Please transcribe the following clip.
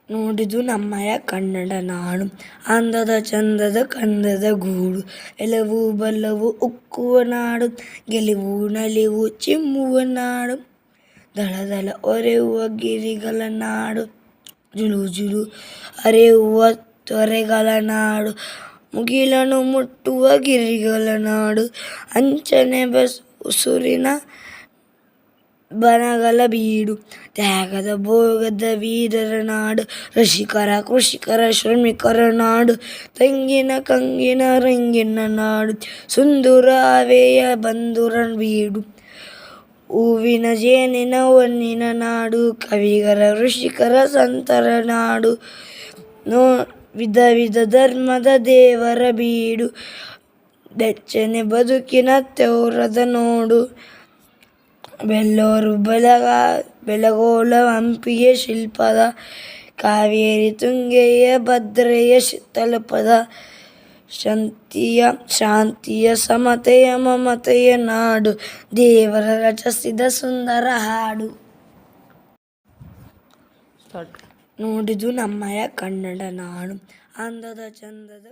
ನೋಡಿದು ನಮ್ಮಯ ಕನ್ನಡ ನಾಡು, ಅಂದದ ಚಂದದ ಕಂದದ ಗೂಡು, ಎಲವು ಬಲವು ಉಕ್ಕುವ ನಾಡು, ಗೆಲುವು ನಲಿವು ಚಿಮ್ಮುವ ನಾಡು, ದಳ ದಳ ಒರೆಯುವ ಗಿರಿಗಳ ನಾಡು, ಜುಲು ಜುಲು ಹರಿಯುವ ತೊರೆಗಳ ನಾಡು, ಮುಗಿಲನ್ನು ಮುಟ್ಟುವ ಗಿರಿಗಳ ನಾಡು, ಅಂಚನೆ ಉಸುರಿನ ಬನಗಳ ಬೀಡು, ತ್ಯಾಗದ ಭೋಗದ ವೀರರ ನಾಡು, ರಸಿಕರ ಕೃಷಿಕರ ಶ್ರಮಿಕರ ನಾಡು, ತೆಂಗಿನ ಕಂಗಿನ ರಂಗಿನ ನಾಡು, ಸುಂದರ ಹವೆಯ ಬಂಧುರ ಬೀಡು, ಹೂವಿನ ಜೇನಿನ ಹೊನ್ನಿನ ನಾಡು, ಕವಿಗರ ಋಷಿಕರ ಸಂತರ ನಾಡು, ವಿಧ ವಿಧ ಧರ್ಮದ ದೇವರ ಬೀಡು, ಬೆಚ್ಚನೆ ಬದುಕಿನ ತೇರದ ನೋಡು, ಬೆಳ್ಳೂರು ಬೆಳಗೋಳ ಹಂಪಿಯ ಶಿಲ್ಪದ, ಕಾವೇರಿ ತುಂಗೆಯ ಭದ್ರೆಯ ತಲುಪದ, ಶಾಂತಿಯ ಸಮತೆಯ ಮಮತೆಯ ನಾಡು, ದೇವರ ರಚಿಸಿದ ಸುಂದರ ಹಾಡು. ನೋಡಿದು ನಮ್ಮಯ ಕನ್ನಡ ನಾಡು, ಅಂದದ ಚಂದದ